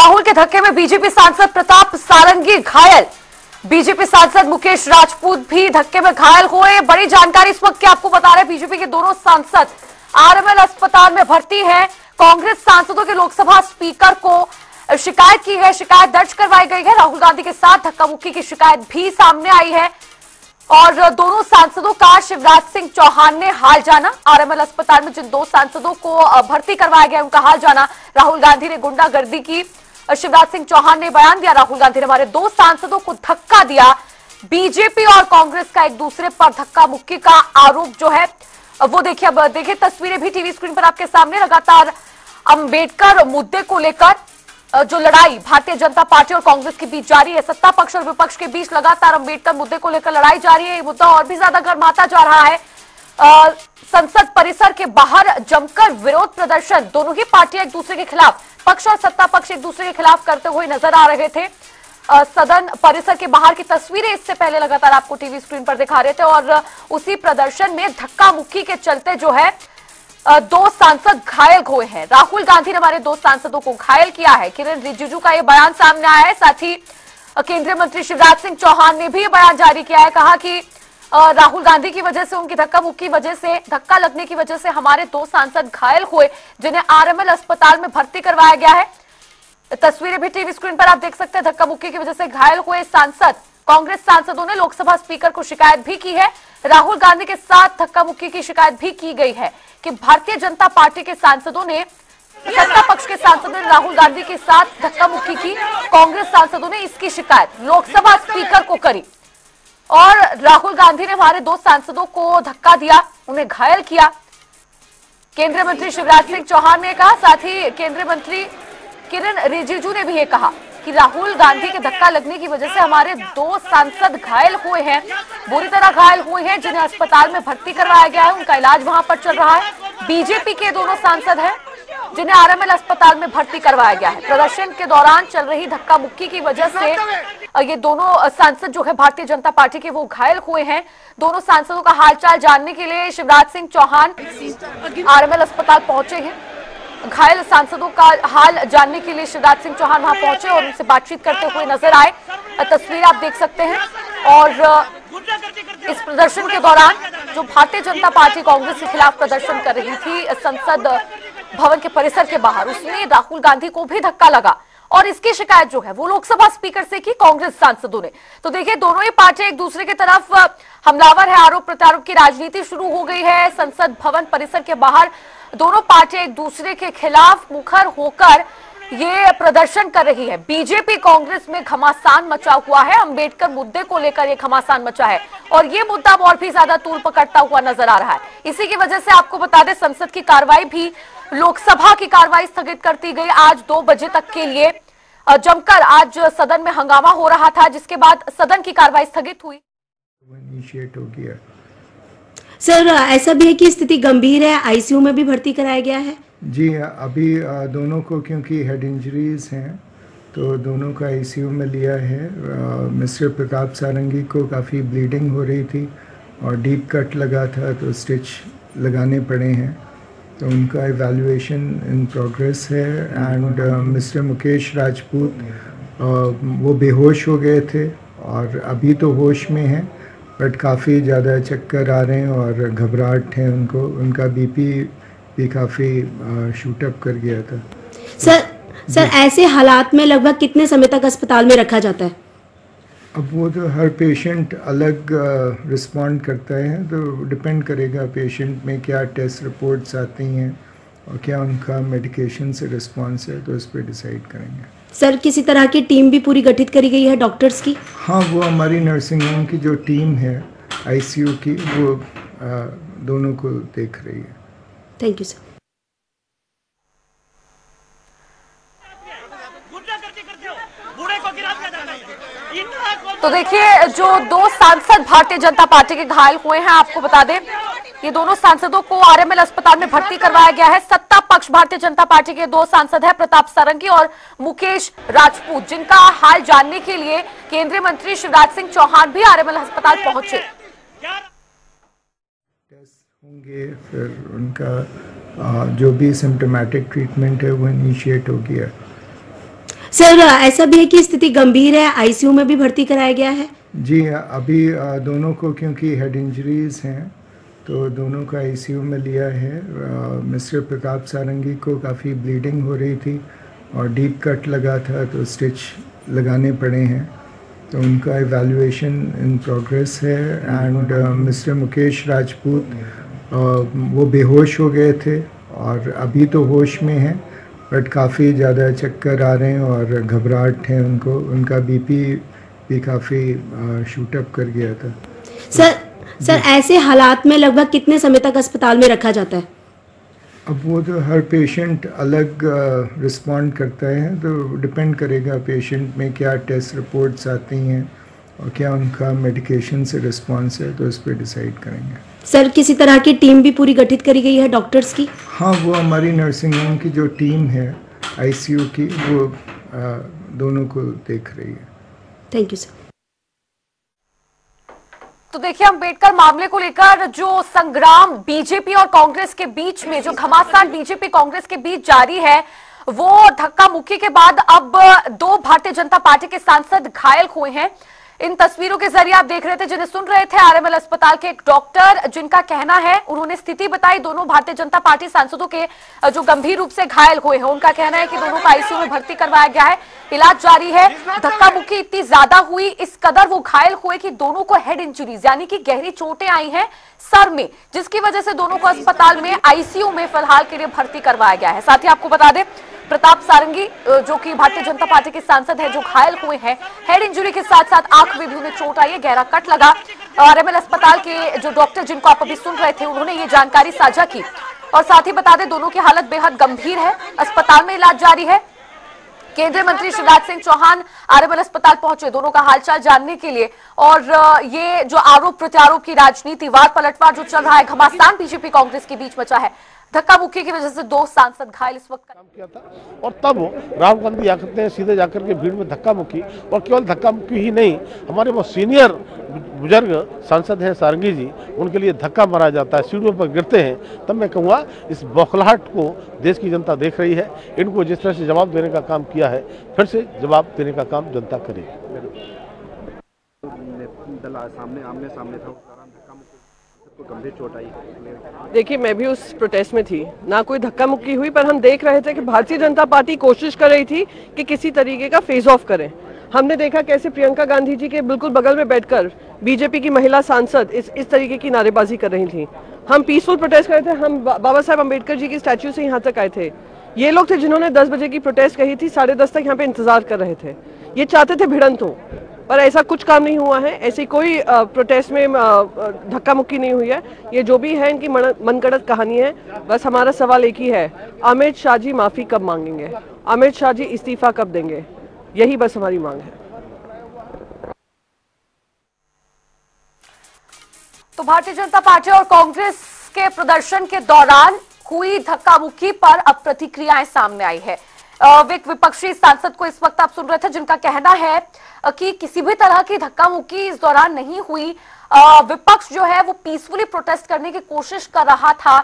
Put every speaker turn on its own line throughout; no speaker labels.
राहुल के धक्के में बीजेपी सांसद प्रताप सारंगी घायल। बीजेपी सांसद मुकेश राजपूत भी धक्के में घायल हुए। बड़ी जानकारी इस वक्त की आपको बता रहे हैं, बीजेपी के दोनों सांसद आरएमएल अस्पताल में भर्ती हैं। कांग्रेस सांसदों के लोकसभा स्पीकर को शिकायत की है, शिकायत दर्ज करवाई गई है। राहुल गांधी के साथ धक्का मुक्की की शिकायत भी सामने आई है और दोनों सांसदों का शिवराज सिंह चौहान ने हाल जाना। आरएमएल अस्पताल में जिन दो सांसदों को भर्ती करवाया गया उनका हाल जाना। राहुल गांधी ने गुंडागर्दी की, शिवराज सिंह चौहान ने बयान दिया। राहुल गांधी ने हमारे दो सांसदों को धक्का दिया। बीजेपी और कांग्रेस का एक दूसरे पर धक्का मुक्की का आरोप जो है वो देखिए। अब देखिए तस्वीरें भी टीवी स्क्रीन पर आपके सामने। लगातार अंबेडकर मुद्दे को लेकर जो लड़ाई भारतीय जनता पार्टी और कांग्रेस के बीच जारी है, सत्ता पक्ष और विपक्ष के बीच लगातार अंबेडकर मुद्दे को लेकर लड़ाई जारी है। ये मुद्दा और भी ज्यादा गर्माता जा रहा है। संसद परिसर के बाहर जमकर विरोध प्रदर्शन, दोनों ही पार्टियां एक दूसरे के खिलाफ, पक्ष और सत्ता पक्ष एक दूसरे के खिलाफ करते हुए नजर आ रहे थे। सदन परिसर के बाहर की तस्वीरें इससे पहले लगातार आपको टीवी स्क्रीन पर दिखा रहे थे और उसी प्रदर्शन में धक्का मुक्की के चलते जो है दो सांसद घायल हुए हैं। राहुल गांधी ने हमारे दो सांसदों को घायल किया है। किरण रिजिजू का यह बयान सामने आया है। साथ ही केंद्रीय मंत्री शिवराज सिंह चौहान ने भी यह बयान जारी किया है। कहा कि राहुल गांधी की वजह से, उनकी धक्का मुक्की वजह से, धक्का लगने की वजह से हमारे दो सांसद घायल हुए, जिन्हें आरएमएल अस्पताल में भर्ती करवाया गया है। तस्वीरें भी टीवी स्क्रीन पर आप देख सकते हैं। धक्का मुक्की की वजह से घायल हुए सांसद, कांग्रेस सांसदों ने लोकसभा स्पीकर को शिकायत भी की है। राहुल गांधी के साथ धक्का मुक्की की शिकायत भी की गई है कि भारतीय जनता पार्टी के सांसदों ने, सत्ता पक्ष के सांसदों ने राहुल गांधी के साथ धक्का मुक्की की। कांग्रेस सांसदों ने इसकी शिकायत लोकसभा स्पीकर को करी और राहुल गांधी ने हमारे दो सांसदों को धक्का दिया, उन्हें घायल किया। केंद्रीय मंत्री शिवराज सिंह चौहान ने कहा, साथ ही केंद्रीय मंत्री किरण रिजिजू ने भी ये कहा कि राहुल गांधी के धक्का लगने की वजह से हमारे दो सांसद घायल हुए हैं, बुरी तरह घायल हुए हैं, जिन्हें अस्पताल में भर्ती करवाया गया है। उनका इलाज वहां पर चल रहा है। बीजेपी के दोनों सांसद हैं जिन्हें आरएमएल अस्पताल में भर्ती करवाया गया है। प्रदर्शन के दौरान चल रही धक्का मुक्की की वजह से ये दोनों सांसद जो है भारतीय जनता पार्टी के, वो घायल हुए हैं। दोनों सांसदों का हालचाल जानने के लिए शिवराज सिंह चौहान आरएमएल अस्पताल पहुंचे हैं। घायल सांसदों का हाल जानने के लिए शिवराज सिंह चौहान वहां पहुंचे और उनसे बातचीत करते हुए नजर आए। तस्वीर आप देख सकते हैं। और इस प्रदर्शन के दौरान जो भारतीय जनता पार्टी कांग्रेस के खिलाफ प्रदर्शन कर रही थी संसद भवन के परिसर के बाहर, उसमें राहुल गांधी को भी धक्का लगा और इसकी शिकायत जो है वो लोकसभा स्पीकर से की कांग्रेस सांसदों ने। तो देखिए दोनों ही पार्टियां एक दूसरे की तरफ हमलावर है। आरोप प्रत्यारोप की राजनीति शुरू हो गई है। संसद भवन परिसर के बाहर दोनों पार्टियां एक दूसरे के खिलाफ मुखर होकर ये प्रदर्शन कर रही है। बीजेपी कांग्रेस में घमासान मचा हुआ है। अंबेडकर मुद्दे को लेकर ये घमासान मचा है और ये मुद्दा और भी ज्यादा तूल पकड़ता हुआ नजर आ रहा है। इसी की वजह से आपको बता दें, संसद की कार्रवाई भी, लोकसभा की कार्रवाई स्थगित कर दी गई आज 2 बजे तक के लिए। जमकर आज सदन में हंगामा हो रहा था, जिसके बाद सदन की कार्रवाई स्थगित हुई।
सर, ऐसा भी है कि स्थिति गंभीर है, आईसीयू में भी भर्ती कराया गया है?
जी, अभी दोनों को क्योंकि हेड इंजरीज हैं तो दोनों को आईसीयू में लिया है। मिस्टर प्रताप सारंगी को काफ़ी ब्लीडिंग हो रही थी और डीप कट लगा था तो स्टिच लगाने पड़े हैं, तो उनका इवैल्यूएशन इन प्रोग्रेस है। एंड मिस्टर मुकेश राजपूत वो बेहोश हो गए थे और अभी तो होश में हैं, बट काफ़ी ज़्यादा चक्कर आ रहे हैं और घबराहट है उनको। उनका बीपी भी काफ़ी शूट अप कर गया था।
सर ऐसे हालात में लगभग कितने समय तक अस्पताल में रखा जाता है?
अब वो तो हर पेशेंट अलग रिस्पॉन्ड करता है, तो डिपेंड करेगा पेशेंट में क्या टेस्ट रिपोर्ट्स आती हैं और क्या उनका मेडिकेशन से रिस्पॉन्स है, तो उस पर डिसाइड करेंगे।
सर, किसी तरह की टीम भी पूरी गठित करी गई है डॉक्टर्स की?
हाँ, वो हमारी नर्सिंग होम की जो टीम है आईसीयू की, वो दोनों को देख रही है।
Thank you sir.
तो देखिए जो दो सांसद भारतीय जनता पार्टी के घायल हुए हैं, आपको बता दें ये दोनों सांसदों को आरएमएल अस्पताल में भर्ती करवाया गया है। सत्ता पक्ष भारतीय जनता पार्टी के दो सांसद हैं, प्रताप सारंगी और मुकेश राजपूत, जिनका हाल जानने के लिए केंद्रीय मंत्री शिवराज सिंह चौहान भी आरएमएल अस्पताल पहुंचे।
टेस्ट होंगे, फिर उनका जो भी सिम्टोमेटिक ट्रीटमेंट है वो इनिशिएट हो गया।
सर ऐसा भी है कि स्थिति गंभीर है, आईसीयू में भी भर्ती कराया गया है?
जी, अभी दोनों को क्योंकि हेड इंजरीज हैं तो दोनों को आईसीयू में लिया है। मिस्टर प्रताप सारंगी को काफ़ी ब्लीडिंग हो रही थी और डीप कट लगा था तो स्टिच लगाने पड़े हैं, तो उनका इवैल्यूएशन इन प्रोग्रेस है। एंड मिस्टर मुकेश राजपूत वो बेहोश हो गए थे और अभी तो होश में हैं, बट काफ़ी ज़्यादा चक्कर आ रहे हैं और घबराहट है उनको। उनका बीपी भी काफ़ी शूट अप कर गया था।
सर ऐसे हालात में लगभग कितने समय तक अस्पताल में रखा जाता है?
अब वो तो हर पेशेंट अलग रिस्पॉन्ड करता है, तो डिपेंड करेगा पेशेंट में क्या टेस्ट रिपोर्ट्स आती हैं और क्या उनका मेडिकेशन से रिस्पॉन्स है, तो इस पर डिसाइड करेंगे।
सर किसी तरह की टीम भी पूरी गठित करी गई है डॉक्टर्स की? हाँ,
वो हमारी नर्सिंग होम की जो टीम है आईसीयू की, वो दोनों को देख रही है।
Thank you sir.
तो देखिए, अंबेडकर मामले को लेकर जो संग्राम बीजेपी और कांग्रेस के बीच में, जो घमासान बीजेपी कांग्रेस के बीच जारी है, वो धक्का मुक्की के बाद अब 2 भारतीय जनता पार्टी के सांसद घायल हुए हैं। इन तस्वीरों के जरिए आप देख रहे थे, जिन्हें सुन रहे थे आरएमएल अस्पताल के एक डॉक्टर, जिनका कहना है, उन्होंने स्थिति बताई दोनों भारतीय जनता पार्टी सांसदों के जो गंभीर रूप से घायल हुए हैं। उनका कहना है कि दोनों को आईसीयू में भर्ती करवाया गया है, इलाज जारी है। धक्का मुक्की इतनी ज्यादा हुई, इस कदर वो घायल हुए कि दोनों को हेड इंजरीज यानी कि गहरी चोटें आई हैं सर में, जिसकी वजह से दोनों को अस्पताल में आईसीयू में फिलहाल के लिए भर्ती करवाया गया है। साथ ही आपको बता दें, प्रताप सारंगी जो कि भारतीय जनता पार्टी के सांसद हैं, जो घायल हुए हैं, हेड इंजरी के साथ साथ आंख में भी उन्हें चोट आई है, गहरा कट लगा। आरएमएल अस्पताल के जो डॉक्टर, जिनको आप अभी सुन रहे थे, उन्होंने ये जानकारी साझा की। और साथ ही बता दें, दोनों की हालत बेहद गंभीर है, अस्पताल में इलाज जारी है। केंद्रीय मंत्री शिवराज सिंह चौहान आरएमएल अस्पताल पहुंचे दोनों का हालचाल जानने के लिए। और ये जो आरोप प्रत्यारोप की राजनीति, वार पलटवार जो चल रहा है, घमासान बीजेपी कांग्रेस के बीच मचा है, धक्का मुक्की की वजह से 2 सांसद घायल इस वक्त
काम किया था। और तब राहुल गांधी आते हैं सीधे जाकर के भीड़ में धक्का मुक्की, और केवल धक्का मुक्की ही नहीं, हमारे वो सीनियर बुजुर्ग सांसद हैं सारंगी जी, उनके लिए धक्का मारा जाता है, सीढ़ियों पर गिरते हैं। तब मैं कहूँगा इस बौखलाहट को देश की जनता देख रही है। इनको जिस तरह से जवाब देने का काम किया है, फिर से जवाब देने का काम जनता करेगी।
सामने आमने सामने था, गंभीर चोट आई।
देखिए, मैं भी उस प्रोटेस्ट में थी, ना कोई धक्का मुक्की हुई, पर हम देख रहे थे कि भारतीय जनता पार्टी कोशिश कर रही थी कि किसी तरीके का फेस ऑफ करें। हमने देखा कैसे प्रियंका गांधी जी के बिल्कुल बगल में बैठकर बीजेपी की महिला सांसद इस तरीके की नारेबाजी कर रही थी। हम पीसफुल प्रोटेस्ट कर रहे थे, हम बाबा साहब अम्बेडकर जी की स्टैच्यू से यहाँ तक आए थे। ये लोग थे जिन्होंने 10 बजे की प्रोटेस्ट कही थी, 10:30 तक यहाँ पे इंतजार कर रहे थे। ये चाहते थे भिड़ंत हो, पर ऐसा कुछ काम नहीं हुआ है। ऐसी कोई प्रोटेस्ट में धक्का मुक्की नहीं हुई है। ये जो भी है इनकी मनगढ़ंत कहानी है। बस हमारा सवाल एक ही है, अमित शाह जी माफी कब मांगेंगे, अमित शाह जी इस्तीफा कब देंगे, यही बस हमारी मांग है।
तो भारतीय जनता पार्टी और कांग्रेस के प्रदर्शन के दौरान हुई धक्का मुक्की पर अब प्रतिक्रियाएं सामने आई है। एक विपक्षी सांसद को इस वक्त आप सुन रहे थे, जिनका कहना है कि किसी भी तरह की धक्का मुक्की इस दौरान नहीं हुई। विपक्ष जो है वो पीसफुली प्रोटेस्ट करने की कोशिश कर रहा था।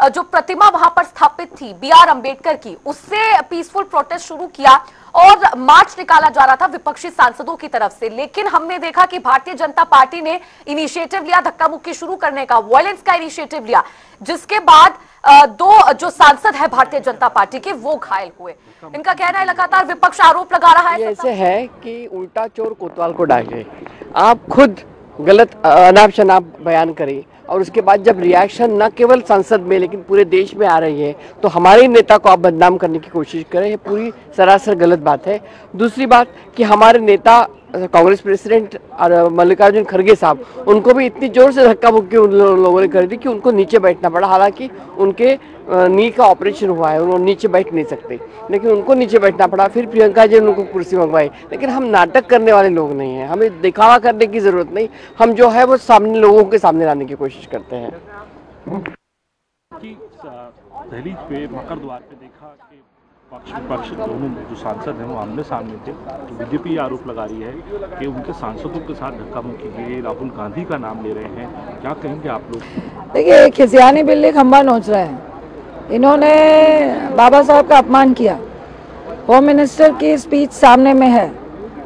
जो प्रतिमा वहां पर स्थापित थी BR अम्बेडकर की, उससे पीसफुल प्रोटेस्ट शुरू किया और मार्च निकाला जा रहा था विपक्षी सांसदों की तरफ से। लेकिन हमने देखा कि भारतीय जनता पार्टी ने इनिशिएटिव लिया, धक्का मुक्की शुरू करने का, वायलेंस का इनिशिएटिव लिया, जिसके बाद 2 जो सांसद है भारतीय जनता पार्टी के, वो घायल हुए। इनका कहना है लगातार विपक्ष आरोप लगा रहा है,
ऐसे है कि उल्टा चोर कोतवाल को डांटे। आप खुद गलत अनाप शनाप बयान करें और उसके बाद जब रिएक्शन न केवल संसद में लेकिन पूरे देश में आ रही है, तो हमारे नेता को आप बदनाम करने की कोशिश करें, ये पूरी सरासर गलत बात है। दूसरी बात कि हमारे नेता कांग्रेस प्रेसिडेंट और मल्लिकार्जुन खड़गे साहब, उनको भी इतनी जोर से धक्का मुक्की उन लोगों ने कर दी कि उनको नीचे बैठना पड़ा। हालांकि उनके नी का ऑपरेशन हुआ है, उन्होंने नीचे बैठ नहीं सकते, लेकिन उनको नीचे बैठना पड़ा। फिर प्रियंका जी ने उनको कुर्सी मंगवाई। लेकिन हम नाटक करने वाले लोग नहीं हैं, हमें दिखावा करने की जरूरत नहीं। हम जो है वो सामने लोगों के सामने लाने की कोशिश करते हैं।
दहलीज पे, मकर द्वार पे देखा कि पक्ष विपक्ष दोनों जो सांसद हैं वो आमने सामने थे। तो बीजेपी आरोप लगा रही है कि उनके सांसदों के साथ धक्का मुक्की की, राहुल गांधी का नाम ले रहे हैं। क्या कहेंगे आप लोग?
देखिए, खिसियानी बिल्ली खंबा नोच रहे हैं। इन्होंने बाबा साहब का अपमान किया होम मिनिस्टर की स्पीच सामने में है,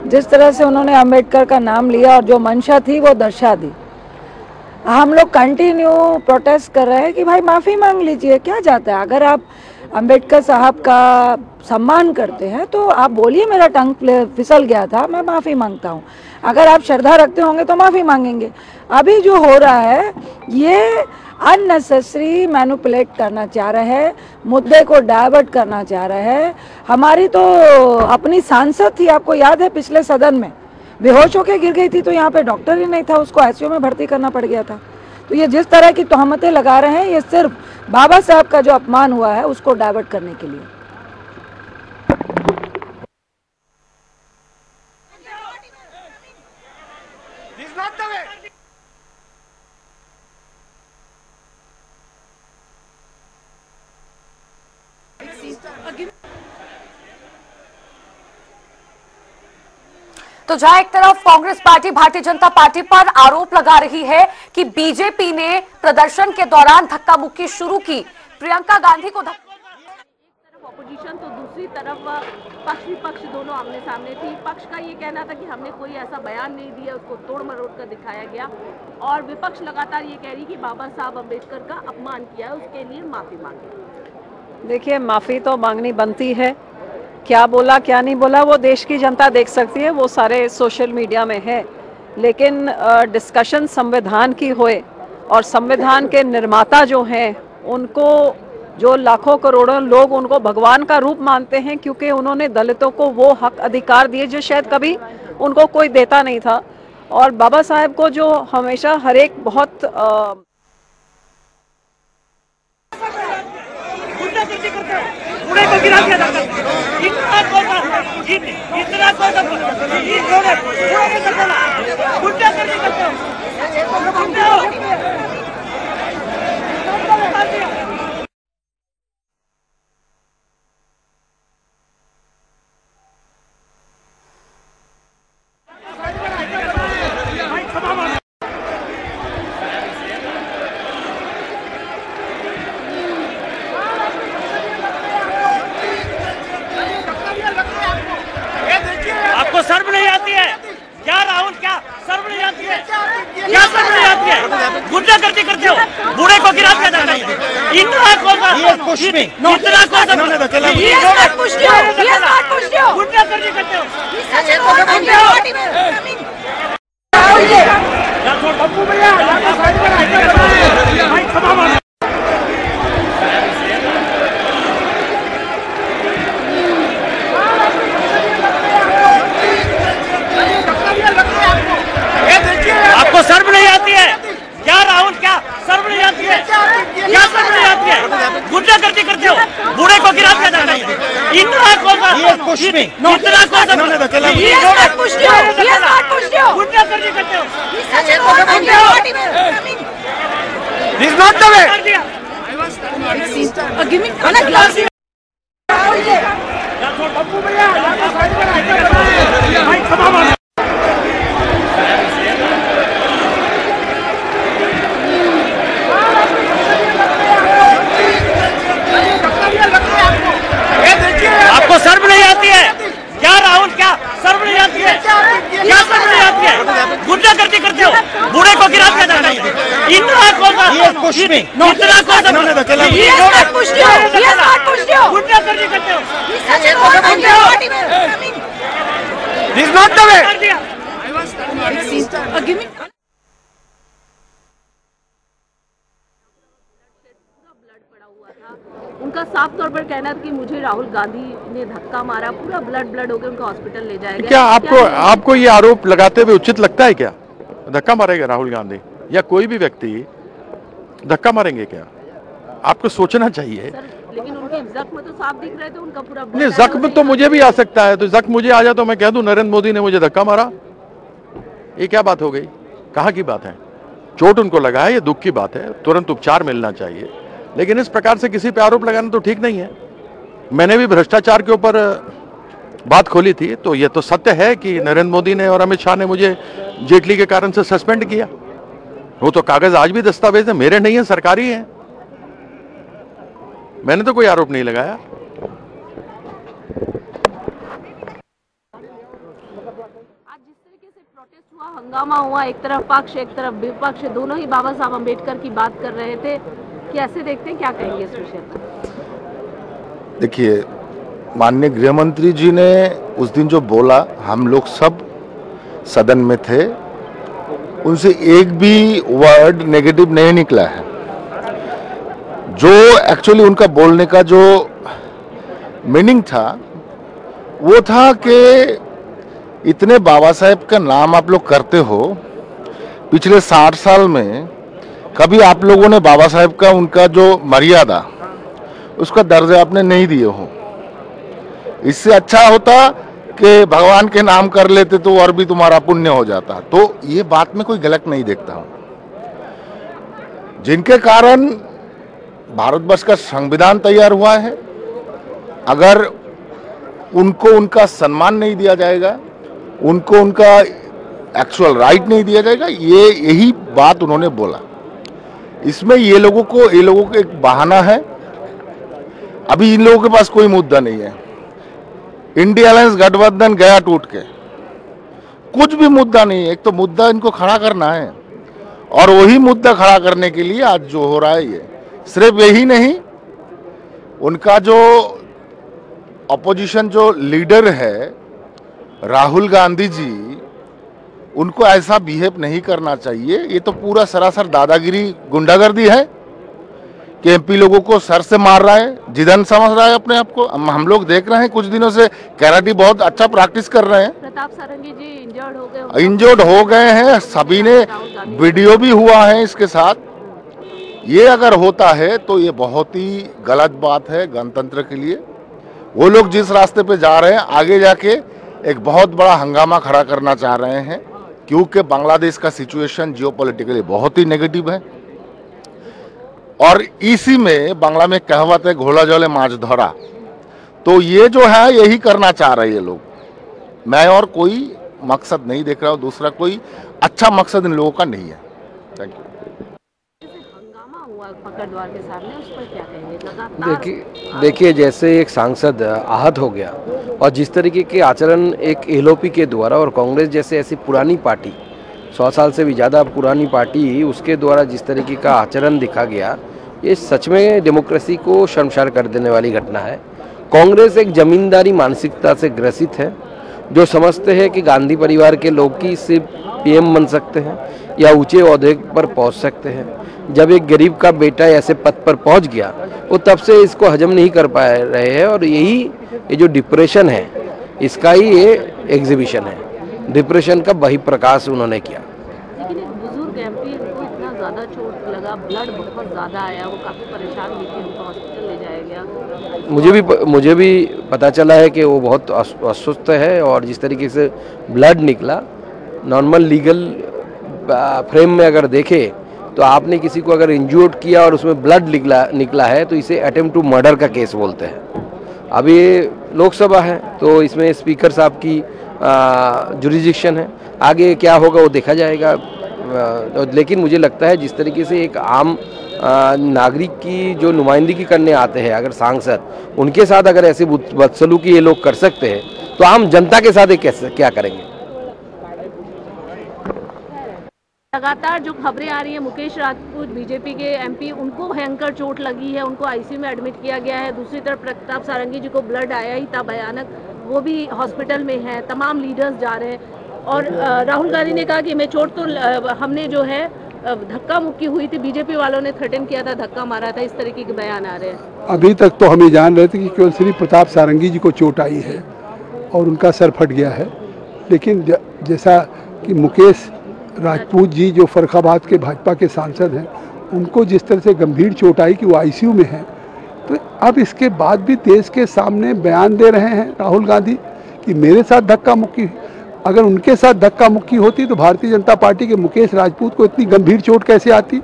जिस तरह से उन्होंने अंबेडकर का नाम लिया और जो मंशा थी वो दर्शा दी। हम लोग कंटिन्यू प्रोटेस्ट कर रहे हैं कि भाई माफ़ी मांग लीजिए, क्या जाता है। अगर आप अंबेडकर साहब का सम्मान करते हैं तो आप बोलिए मेरा टंग फिसल गया था, मैं माफ़ी मांगता हूँ। अगर आप श्रद्धा रखते होंगे तो माफ़ी मांगेंगे। अभी जो हो रहा है ये अननेसेसरी मैनिपुलेट करना चाह रहे हैं, मुद्दे को डाइवर्ट करना चाह रहे हैं। हमारी तो अपनी सांसद थी, आपको याद है पिछले सदन में बेहोश होकर गिर गई थी, तो यहाँ पे डॉक्टर ही नहीं था, उसको आईसीयू में भर्ती करना पड़ गया था। तो ये जिस तरह की तोहमतें लगा रहे हैं ये सिर्फ बाबा साहब का जो अपमान हुआ है उसको डाइवर्ट करने के लिए।
तो जहां एक तरफ कांग्रेस पार्टी भारतीय जनता पार्टी पर आरोप लगा रही है कि बीजेपी ने प्रदर्शन के दौरान धक्का मुक्की शुरू की, प्रियंका गांधी को
ऑपोजिशन तो दूसरी तरफ पक्ष विपक्ष दोनों आमने सामने थी। पक्ष का ये कहना था कि हमने कोई ऐसा बयान नहीं दिया, उसको तोड़ मरोड़ कर दिखाया गया, और विपक्ष लगातार ये कह रही कि बाबा साहब अम्बेडकर का अपमान किया है, उसके लिए माफी मांगी।
देखिए, माफी तो मांगनी बनती है, क्या बोला क्या नहीं बोला वो देश की जनता देख सकती है, वो सारे सोशल मीडिया में है। लेकिन डिस्कशन संविधान की होए और संविधान के निर्माता जो हैं उनको, जो लाखों करोड़ों लोग उनको भगवान का रूप मानते हैं, क्योंकि उन्होंने दलितों को वो हक अधिकार दिए जो शायद कभी उनको कोई देता नहीं था। और बाबा साहब को जो हमेशा हर एक बहुत
आपको शर्म नहीं आती है क्या राहुल? क्या शर्म नहीं आती है? क्या शर्म नहीं आती है? गुंडागर्दी करते हो, बूढ़े को गिरा दिया जाता है, इतना कौन गुंडागर्दी करते हो। आपको शर्म नहीं आती है क्या राहुल? क्या शर्म नहीं आती है? क्या शर्म नहीं आती है? गुंडागर्दी करते हो, बूढ़े को गिरा दिया जाता है, इतना कौन गुंडागर्दी करते हो। आपको शर्म नहीं आती है क्या राहुल? क्या शर्म नहीं आती है? क्या शर्म नहीं आती है? गुंडागर्दी करते हो, बूढ़े को गिरा दिया जाता है, इतना कौन गुंडागर्दी करते हो।
उनका साफ तौर पर कहना था कि मुझे राहुल गांधी ने धक्का मारा, पूरा ब्लड हो गया, उनको हॉस्पिटल ले जाया गया।
क्या आपको ये आरोप लगाते हुए उचित लगता है क्या? धक्का मारेगा राहुल गांधी या कोई भी व्यक्ति धक्का मारेंगे क्या? आपको सोचना चाहिए।
लेकिन उनके जख्म तो साफ दिख रहे थे, उनका पूरा
नहीं, जख्म तो मुझे भी आ सकता है, तो जख्म मुझे आ जाए तो मैं कह दूं नरेंद्र मोदी ने मुझे धक्का मारा, ये क्या बात हो गई? कहाँ की बात है? चोट उनको लगा है, ये दुख की बात है, तुरंत उपचार मिलना चाहिए। लेकिन इस प्रकार से किसी पे आरोप लगाना तो ठीक नहीं है। मैंने भी भ्रष्टाचार के ऊपर बात खोली थी, तो ये तो सत्य है कि नरेंद्र मोदी ने और अमित शाह ने मुझे जेटली के कारण से सस्पेंड किया। वो तो कागज आज भी दस्तावेज है, मेरे नहीं है, सरकारी है। मैंने तो कोई आरोप नहीं लगाया।
आज जिस तरीके से प्रोटेस्ट हुआ, हंगामा हुआ, एक तरफ पक्ष एक तरफ विपक्ष, दोनों ही बाबा साहब अम्बेडकर की बात कर रहे थे, कैसे देखते हैं, क्या कहेंगे इस विषय पर?
देखिए, माननीय गृह मंत्री जी ने उस दिन जो बोला, हम लोग सब सदन में थे, उनसे एक भी वर्ड नेगेटिव नहीं निकला है। जो एक्चुअली उनका बोलने का जो मीनिंग था वो था कि इतने बाबा साहेब का नाम आप लोग करते हो, पिछले 60 साल में कभी आप लोगों ने बाबा साहेब का उनका जो मर्यादा उसका दर्जा आपने नहीं दिए हो। इससे अच्छा होता कि भगवान के नाम कर लेते तो और भी तुम्हारा पुण्य हो जाता। तो ये बात में कोई गलत नहीं देखता हूं। जिनके कारण भारतवर्ष का संविधान तैयार हुआ है, अगर उनको उनका सम्मान नहीं दिया जाएगा, उनको उनका एक्चुअल राइट नहीं दिया जाएगा, यही बात उन्होंने बोला। इसमें ये लोगों को एक बहाना है। अभी इन लोगों के पास कोई मुद्दा नहीं है। इंडिया अलायंस गठबंधन गया टूट के, कुछ भी मुद्दा नहीं है। एक तो मुद्दा इनको खड़ा करना है, और वही मुद्दा खड़ा करने के लिए आज जो हो रहा है, ये सिर्फ यही नहीं, उनका जो अपोजिशन जो लीडर है राहुल गांधी जी, उनको ऐसा बिहेव नहीं करना चाहिए। ये तो पूरा सरासर दादागिरी, गुंडागर्दी है कि एमपी लोगों को सर से मार रहा है, जिदन समझ रहा है अपने आप को। हम लोग देख रहे हैं कुछ दिनों से कराटे बहुत अच्छा प्रैक्टिस कर रहे हैं।
प्रताप सारंगी जी
इंजर्ड हो गए हैं, सभी ने वीडियो भी हुआ है इसके साथ। ये अगर होता है तो ये बहुत ही गलत बात है गणतंत्र के लिए। वो लोग जिस रास्ते पे जा रहे हैं, आगे जाके एक बहुत बड़ा हंगामा खड़ा करना चाह रहे हैं, क्योंकि बांग्लादेश का सिचुएशन जियोपॉलिटिकली बहुत ही नेगेटिव है। और इसी में बांग्ला में कहावत है, घोड़ा जले माछ धरा। तो ये जो है यही करना चाह रहे हैं लोग। मैं और कोई मकसद नहीं देख रहा हूँ, दूसरा कोई अच्छा मकसद इन लोगों का नहीं है। Thank you.
पकड़द्वार के सामने, उस पर क्या कहेंगे?
देखिए, जैसे एक सांसद आहत हो गया और जिस तरीके के आचरण एक एलओपी के द्वारा, और कांग्रेस जैसे ऐसी पुरानी पार्टी, 100 साल से भी ज़्यादा पुरानी पार्टी, उसके द्वारा जिस तरीके का आचरण दिखा गया, ये सच में डेमोक्रेसी को शर्मसार कर देने वाली घटना है। कांग्रेस एक जमींदारी मानसिकता से ग्रसित है, जो समझते हैं कि गांधी परिवार के लोग ही सिर्फ पीएम बन सकते हैं या ऊंचे ओहदे पर पहुंच सकते हैं। जब एक गरीब का बेटा ऐसे पद पर पहुंच गया, वो तब से इसको हजम नहीं कर पा रहे हैं, और ये जो डिप्रेशन है, इसका ही ये एग्जीबिशन है। डिप्रेशन का बहिप्रकाश उन्होंने किया।
लेकिन एक बुजुर्ग एमपी को इतना ज़्यादा चोट लगा, ब्लड बहुत ज़्यादा आया, वो काफ़ी परेशान भी थे, उनको हॉस्पिटल ले जाया गया।
मुझे भी पता चला है कि वो बहुत अस्वस्थ है, और जिस तरीके से ब्लड निकला, नॉर्मल लीगल फ्रेम में अगर देखे तो आपने किसी को अगर इंज्योर्ड किया और उसमें ब्लड निकला है तो इसे अटेम्प्ट टू मर्डर का केस बोलते हैं। अब ये लोकसभा है तो इसमें स्पीकर साहब की जुरिडिक्शन है, आगे क्या होगा वो देखा जाएगा। लेकिन मुझे लगता है जिस तरीके से एक आम नागरिक की जो नुमाइंदगी करने आते हैं अगर सांसद, उनके साथ अगर ऐसी बदसलूकी ये लोग कर सकते हैं, तो आम जनता के साथ कैसे क्या करेंगे।
लगातार जो खबरें आ रही है, मुकेश राजपूत बीजेपी के एमपी, उनको भयंकर चोट लगी है, उनको आईसीयू में एडमिट किया गया है। दूसरी तरफ प्रताप सारंगी जी को ब्लड आया ही था भयानक, वो भी हॉस्पिटल में है। तमाम लीडर्स जा रहे हैं, और राहुल गांधी ने कहा कि मैं चोट तो हमने जो है धक्का मुक्की हुई थी, बीजेपी वालों ने थ्रेटन किया था, धक्का मारा था, इस तरीके के बयान आ रहे हैं।
अभी तक तो हम ये जान रहे थे कि केवल श्री प्रताप सारंगी जी को चोट आई है और उनका सर फट गया है, लेकिन जैसा कि मुकेश राजपूत जी जो फर्रुखाबाद के भाजपा के सांसद हैं, उनको जिस तरह से गंभीर चोट आई कि वो आईसीयू में हैं, तो अब इसके बाद भी देश के सामने बयान दे रहे हैं राहुल गांधी कि मेरे साथ धक्का मुक्की। अगर उनके साथ धक्का मुक्की होती तो भारतीय जनता पार्टी के मुकेश राजपूत को इतनी गंभीर चोट कैसे आती।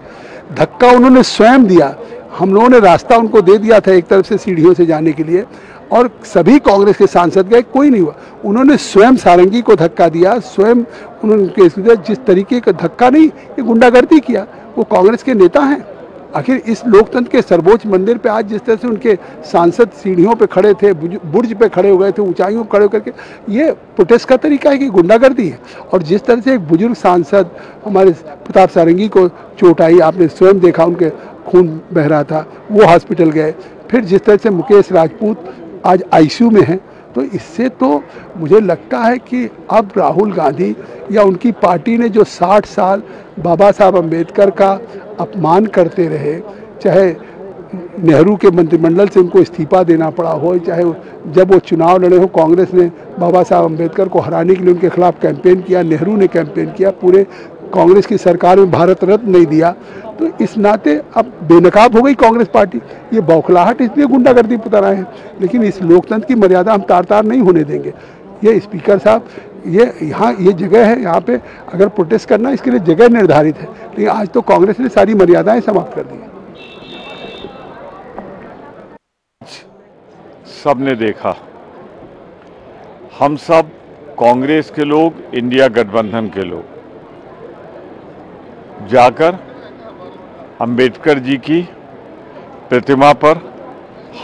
धक्का उन्होंने स्वयं दिया, हम लोगों ने रास्ता उनको दे दिया था एक तरफ से सीढ़ियों से जाने के लिए, और सभी कांग्रेस के सांसद गए, कोई नहीं हुआ। उन्होंने स्वयं सारंगी को धक्का दिया, स्वयं उन्होंने जिस तरीके का धक्का नहीं, ये गुंडागर्दी किया। वो कांग्रेस के नेता हैं, आखिर इस लोकतंत्र के सर्वोच्च मंदिर पे आज जिस तरह से उनके सांसद सीढ़ियों पे खड़े थे, बुर्ज पे खड़े हो गए थे, ऊंचाइयों पे खड़े होकर के, ये प्रोटेस्ट का तरीका है कि गुंडागर्दी है। और जिस तरह से एक बुजुर्ग सांसद हमारे प्रताप सारंगी को चोट आई, आपने स्वयं देखा, उनके खून बह रहा था, वो हॉस्पिटल गए। फिर जिस तरह से मुकेश राजपूत आज आईसीयू में हैं, तो इससे तो मुझे लगता है कि अब राहुल गांधी या उनकी पार्टी ने जो 60 साल बाबा साहब अम्बेडकर का अपमान करते रहे, चाहे नेहरू के मंत्रिमंडल से उनको इस्तीफा देना पड़ा हो, चाहे जब वो चुनाव लड़े हो, कांग्रेस ने बाबा साहब अम्बेडकर को हराने के लिए उनके खिलाफ कैंपेन किया, नेहरू ने कैंपेन किया, पूरे कांग्रेस की सरकार में भारत रत्न नहीं दिया, तो इस नाते अब बेनकाब हो गई कांग्रेस पार्टी। ये बौखलाहट इसलिए गुंडागर्दी बता रहे हैं, लेकिन इस लोकतंत्र की मर्यादा हम तार तार नहीं होने देंगे। ये स्पीकर साहब, ये यहाँ ये जगह है, यहाँ पे अगर प्रोटेस्ट करना इसके लिए जगह निर्धारित है, लेकिन आज तो कांग्रेस ने सारी मर्यादाएं समाप्त कर दी।
सबने देखा, हम सब कांग्रेस के लोग, इंडिया गठबंधन के लोग जाकर अंबेडकर जी की प्रतिमा पर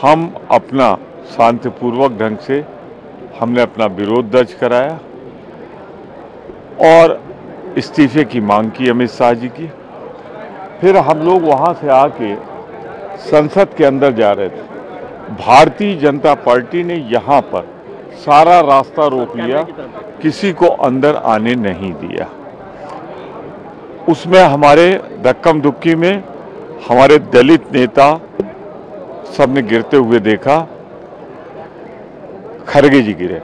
हम अपना शांतिपूर्वक ढंग से हमने अपना विरोध दर्ज कराया और इस्तीफे की मांग की अमित शाह जी की। फिर हम लोग वहां से आके संसद के अंदर जा रहे थे। भारतीय जनता पार्टी ने यहां पर सारा रास्ता रोक लिया, किसी को अंदर आने नहीं दिया। उसमें हमारे धक्कम धुक्की में हमारे दलित नेता सबने गिरते हुए देखा, खड़गे जी गिरे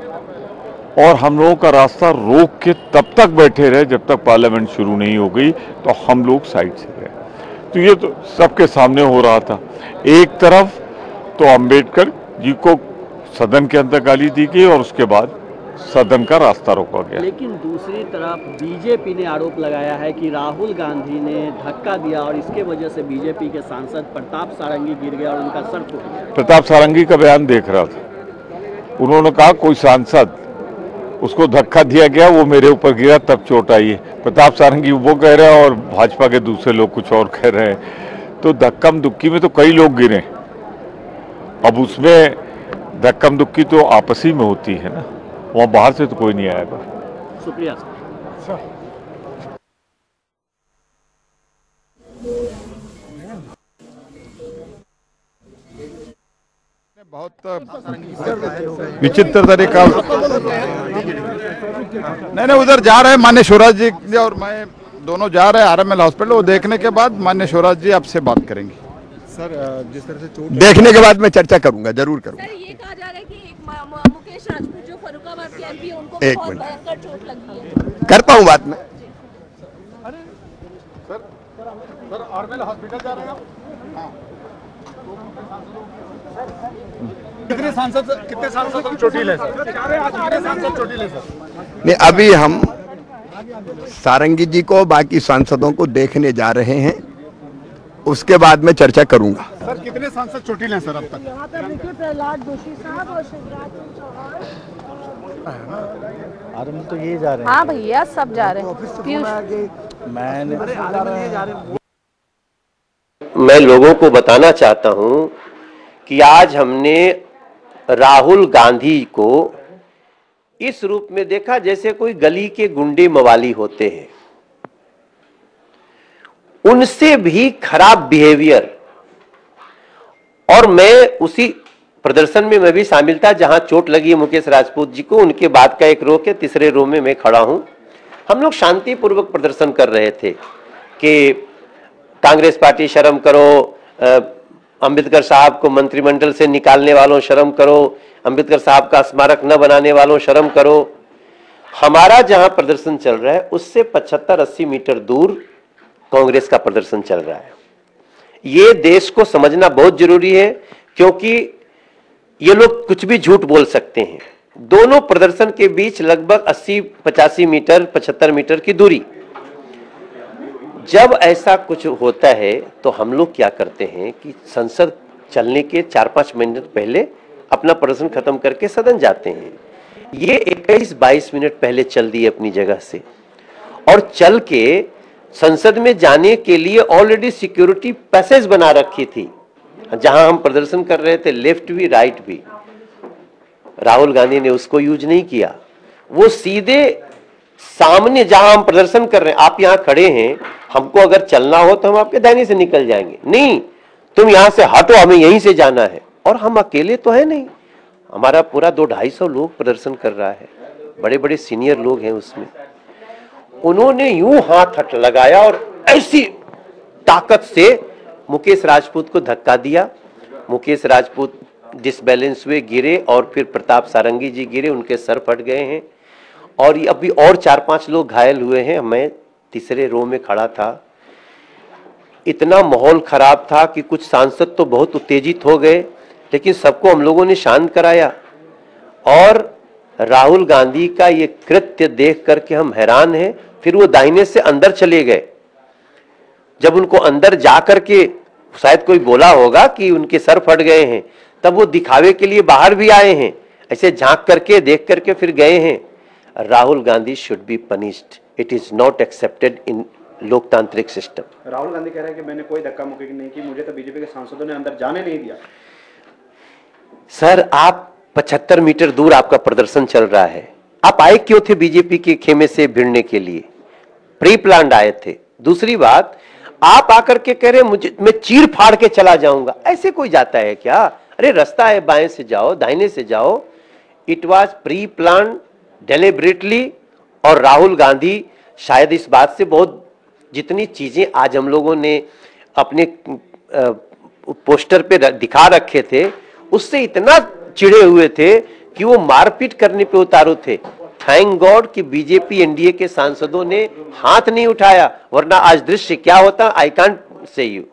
और हम लोगों का रास्ता रोक के तब तक बैठे रहे जब तक पार्लियामेंट शुरू नहीं हो गई, तो हम लोग साइड से गए। तो ये तो सबके सामने हो रहा था। एक तरफ तो अंबेडकर जी को सदन के अंदर गाली दी गई और उसके बाद सदन का रास्ता रोका गया।
लेकिन दूसरी तरफ बीजेपी ने आरोप लगाया है कि राहुल गांधी ने धक्का दिया और इसके वजह से बीजेपी के सांसद प्रताप सारंगी गिर गया और उनका सर फूट गया।
प्रताप सारंगी का बयान देख रहा था, उन्होंने कहा कोई सांसद उसको धक्का दिया गया, वो मेरे ऊपर गिरा तब चोट आई है। प्रताप सारंगी वो कह रहे हैं और भाजपा के दूसरे लोग कुछ और कह रहे हैं। तो धक्कम दुक्की में तो कई लोग गिरे, अब उसमें धक्कम दुक्की तो आपसी में होती है ना, वहाँ बाहर से तो कोई नहीं आएगा।
शुक्रिया।
बहुत विचित्र तरीका नहीं, उधर जा रहे हैं माननीय शिवराज जी और मैं दोनों जा रहे हैं आरएमएल हॉस्पिटल। वो देखने के बाद माननीय शिवराज जी आपसे बात करेंगे।
सर जिस तरह से चोट
देखने के बाद मैं चर्चा करूंगा, जरूर करूंगा।
सर ये कहा जा रहा है कि मुकेश राजपूत जो फर्रुखाबाद के एमपी, उनको
एक
बहुत
मिनट।
भयंकर चोट लगी है।
करता हूँ बात में।
सर आरएमएल हॉस्पिटल जा रहे हैं आप? कितने सांसद चोटिल है सर? कितने सांसद चोटिल है सर?
नहीं, अभी हम सारंगी जी को, बाकी सांसदों को देखने जा रहे हैं, उसके बाद में चर्चा करूंगा।
सर कितने सांसद चोटिल हैं सर अब तक?
यहाँ पर देखिए प्रहलाद जोशी साहब और शिवराज सिंह चौहान।
तो ये जा रहे हैं।
हाँ भैया सब जा रहे हैं।
मैं लोगों को बताना चाहता हूं कि आज हमने राहुल गांधी को इस रूप में देखा जैसे कोई गली के गुंडे मवाली होते हैं। उनसे भी खराब बिहेवियर, और मैं उसी प्रदर्शन में मैं भी शामिल था जहां चोट लगी है मुकेश राजपूत जी को। उनके बाद का एक रो के तीसरे रो में मैं खड़ा हूं। हम लोग शांतिपूर्वक प्रदर्शन कर रहे थे कि कांग्रेस पार्टी शर्म करो, अंबेडकर साहब को मंत्रिमंडल से निकालने वालों शर्म करो, अंबेडकर साहब का स्मारक न बनाने वालों शर्म करो। हमारा जहां प्रदर्शन चल रहा है उससे 75-80 मीटर दूर कांग्रेस का प्रदर्शन चल रहा है। ये देश को समझना बहुत जरूरी है, क्योंकि ये लोग कुछ भी झूठ बोल सकते हैं। दोनों प्रदर्शन के बीच लगभग 80-85 मीटर 75 मीटर की दूरी। जब ऐसा कुछ होता है तो हम लोग क्या करते हैं कि संसद चलने के 4-5 मिनट पहले अपना प्रदर्शन खत्म करके सदन जाते हैं। ये 21-22 मिनट पहले चल दिए अपनी जगह से, और चल के संसद में जाने के लिए ऑलरेडी सिक्योरिटी पैसेज बना रखी थी, जहां हम प्रदर्शन कर रहे थे, लेफ्ट भी राइट भी। राहुल गांधी ने उसको यूज नहीं किया। वो सीधे सामने जहां हम प्रदर्शन कर रहे हैं, आप यहां खड़े हैं, हमको अगर चलना हो तो हम आपके दाहिने से निकल जाएंगे। नहीं, तुम यहां से हटो, हमें यहीं से जाना है। और हम अकेले तो है नहीं, हमारा पूरा 200-250 लोग प्रदर्शन कर रहा है, बड़े बड़े सीनियर लोग हैं उसमें। उन्होंने यूं हाथ हट लगाया और ऐसी ताकत से मुकेश राजपूत को धक्का दिया। मुकेश राजपूत डिसबैलेंस हुए, गिरे, और फिर प्रताप सारंगी जी गिरे, उनके सर फट गए हैं। और अभी और 4-5 लोग घायल हुए हैं। मैं तीसरे रो में खड़ा था। इतना माहौल खराब था कि कुछ सांसद तो बहुत उत्तेजित हो गए, लेकिन सबको हम लोगों ने शांत कराया। और राहुल गांधी का ये कृत्य देख करके हम हैरान हैं। फिर वो दाहिने से अंदर चले गए। जब उनको अंदर जाकर के शायद कोई बोला होगा कि उनके सर फट गए हैं, तब वो दिखावे के लिए बाहर भी आए हैं, ऐसे झांक करके देख करके फिर गए हैं। Rahul Gandhi should be punished. It is not accepted in लोकतांत्रिक सिस्टम।
राहुल गांधी कह रहे हैं कि मैंने कोई धक्का मुक्की नहीं की, मुझे तो बीजेपी के सांसदों ने अंदर जाने नहीं दिया।
सर, आप 75 मीटर दूर आपका प्रदर्शन चल रहा है, आप आए क्यों थे बीजेपी के खेमे से भिड़ने के लिए? प्री प्लान्ड आए थे। दूसरी बात, आप आकर के कह रहे मुझे, मैं चीर फाड़ के चला जाऊंगा। ऐसे कोई जाता है क्या? अरे रास्ता है, बाएं से जाओ, दाहिने से जाओ। It was pre planned, deliberately. और राहुल गांधी शायद इस बात से बहुत, जितनी चीजें आज हम लोगों ने अपने पोस्टर पे दिखा रखे थे, उससे इतना चिढ़े हुए थे कि वो मारपीट करने पे उतारू थे। थैंक गॉड कि बीजेपी एनडीए के सांसदों ने हाथ नहीं उठाया, वरना आज दृश्य क्या होता आई कांट से यू।